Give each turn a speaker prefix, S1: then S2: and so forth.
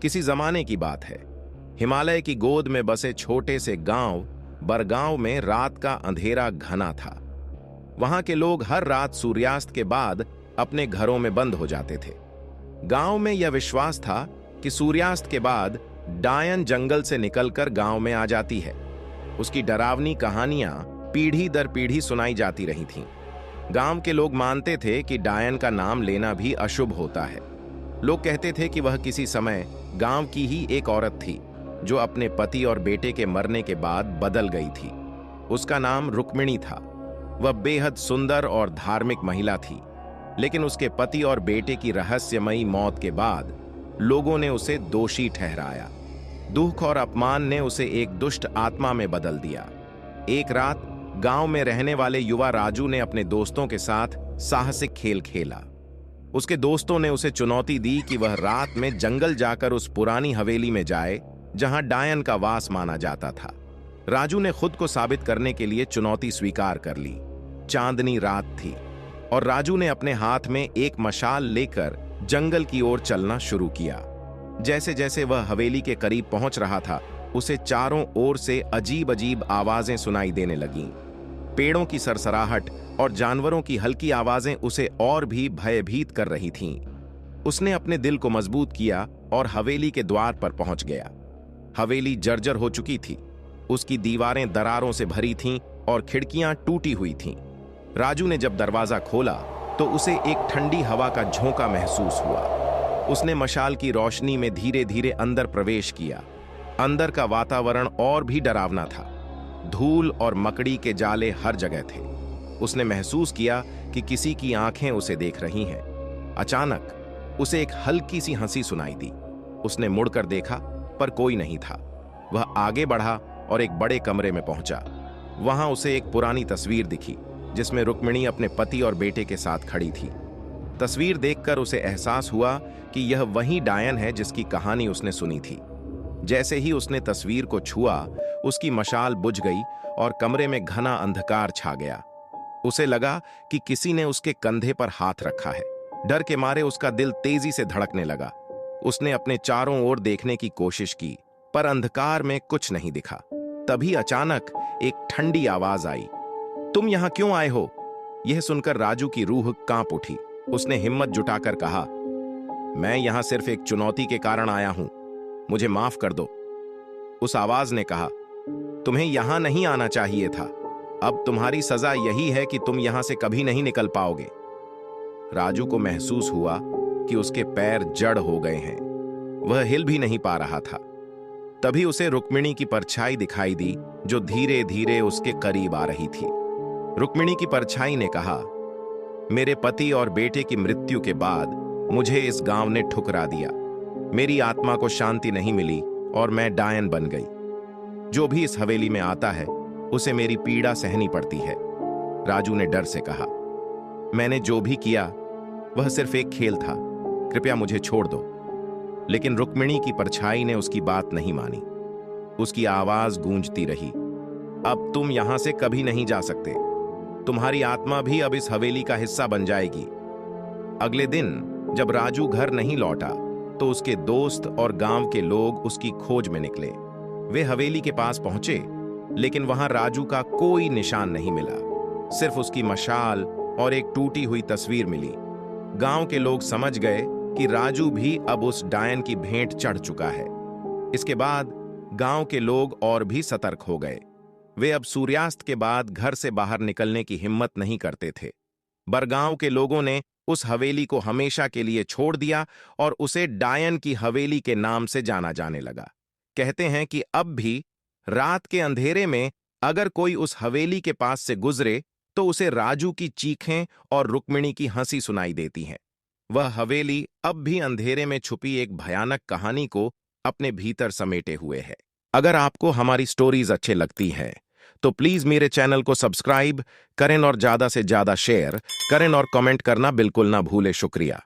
S1: किसी जमाने की बात है। हिमालय की गोद में बसे छोटे से गांव बरगांव में रात का अंधेरा घना था। वहां के लोग हर रात सूर्यास्त के बाद अपने घरों में बंद हो जाते थे। गांव में यह विश्वास था कि सूर्यास्त के बाद डायन जंगल से निकलकर गांव में आ जाती है। उसकी डरावनी कहानियां पीढ़ी दर पीढ़ी सुनाई जाती रही थीं। गांव के लोग मानते थे कि डायन का नाम लेना भी अशुभ होता है। लोग कहते थे कि वह किसी समय गांव की ही एक औरत थी जो अपने पति और बेटे के मरने के बाद बदल गई थी। उसका नाम रुक्मिणी था। वह बेहद सुंदर और धार्मिक महिला थी, लेकिन उसके पति और बेटे की रहस्यमयी मौत के बाद लोगों ने उसे दोषी ठहराया। दुख और अपमान ने उसे एक दुष्ट आत्मा में बदल दिया। एक रात गांव में रहने वाले युवा राजू ने अपने दोस्तों के साथ साहसिक खेल खेला। उसके दोस्तों ने उसे चुनौती दी कि वह रात में जंगल जाकर उस पुरानी हवेली में जाए जहां डायन का वास माना जाता था। राजू ने खुद को साबित करने के लिए चुनौती स्वीकार कर ली। चांदनी रात थी और राजू ने अपने हाथ में एक मशाल लेकर जंगल की ओर चलना शुरू किया। जैसे जैसे वह हवेली के करीब पहुंच रहा था, उसे चारों ओर से अजीब अजीब आवाजें सुनाई देने लगीं। पेड़ों की सरसराहट और जानवरों की हल्की आवाजें उसे और भी भयभीत कर रही थीं। उसने अपने दिल को मजबूत किया और हवेली के द्वार पर पहुंच गया। हवेली जर्जर हो चुकी थी। उसकी दीवारें दरारों से भरी थीं और खिड़कियां टूटी हुई थीं। राजू ने जब दरवाजा खोला तो उसे एक ठंडी हवा का झोंका महसूस हुआ। उसने मशाल की रोशनी में धीरे धीरे अंदर प्रवेश किया। अंदर का वातावरण और भी डरावना था। धूल और मकड़ी के जाले हर जगह थे। उसने महसूस किया कि किसी की आंखें उसे देख रही हैं। अचानक उसे एक हल्की सी हंसी सुनाई दी। उसने मुड़कर देखा, पर कोई नहीं था। वह आगे बढ़ा और एक बड़े कमरे में पहुंचा। वहां उसे एक पुरानी तस्वीर दिखी जिसमें रुक्मिणी अपने पति और बेटे के साथ खड़ी थी। तस्वीर देखकर उसे एहसास हुआ कि यह वही डायन है जिसकी कहानी उसने सुनी थी। जैसे ही उसने तस्वीर को छुआ, उसकी मशाल बुझ गई और कमरे में घना अंधकार छा गया। उसे लगा कि किसी ने उसके कंधे पर हाथ रखा है। डर के मारे उसका दिल तेजी से धड़कने लगा। उसने अपने चारों ओर देखने की कोशिश की, पर अंधकार में कुछ नहीं दिखा। तभी अचानक एक ठंडी आवाज आई, तुम यहां क्यों आए हो? यह सुनकर राजू की रूह कांप उठी। उसने हिम्मत जुटाकर कहा, मैं यहां सिर्फ एक चुनौती के कारण आया हूं, मुझे माफ कर दो। उस आवाज ने कहा, तुम्हें यहां नहीं आना चाहिए था। अब तुम्हारी सजा यही है कि तुम यहां से कभी नहीं निकल पाओगे। राजू को महसूस हुआ कि उसके पैर जड़ हो गए हैं। वह हिल भी नहीं पा रहा था। तभी उसे रुक्मिणी की परछाई दिखाई दी जो धीरे धीरे उसके करीब आ रही थी। रुक्मिणी की परछाई ने कहा, मेरे पति और बेटे की मृत्यु के बाद मुझे इस गांव ने ठुकरा दिया। मेरी आत्मा को शांति नहीं मिली और मैं डायन बन गई। जो भी इस हवेली में आता है उसे मेरी पीड़ा सहनी पड़ती है। राजू ने डर से कहा, मैंने जो भी किया वह सिर्फ एक खेल था, कृपया मुझे छोड़ दो। लेकिन रुक्मिणी की परछाई ने उसकी बात नहीं मानी। उसकी आवाज गूंजती रही, अब तुम यहां से कभी नहीं जा सकते। तुम्हारी आत्मा भी अब इस हवेली का हिस्सा बन जाएगी। अगले दिन जब राजू घर नहीं लौटा तो उसके दोस्त और गांव के लोग उसकी खोज में निकले। वे हवेली के पास पहुंचे, लेकिन वहां राजू का कोई निशान नहीं मिला। सिर्फ उसकी मशाल और एक टूटी हुई तस्वीर मिली। गांव के लोग समझ गए कि राजू भी अब उस डायन की भेंट चढ़ चुका है। इसके बाद गांव के लोग और भी सतर्क हो गए। वे अब सूर्यास्त के बाद घर से बाहर निकलने की हिम्मत नहीं करते थे। बरगांव के लोगों ने उस हवेली को हमेशा के लिए छोड़ दिया और उसे डायन की हवेली के नाम से जाना जाने लगा। कहते हैं कि अब भी रात के अंधेरे में अगर कोई उस हवेली के पास से गुजरे तो उसे राजू की चीखें और रुक्मिणी की हंसी सुनाई देती हैं। वह हवेली अब भी अंधेरे में छुपी एक भयानक कहानी को अपने भीतर समेटे हुए है। अगर आपको हमारी स्टोरीज अच्छे लगती हैं तो प्लीज मेरे चैनल को सब्सक्राइब करें और ज्यादा से ज्यादा शेयर करें और कमेंट करना बिल्कुल ना भूलें। शुक्रिया।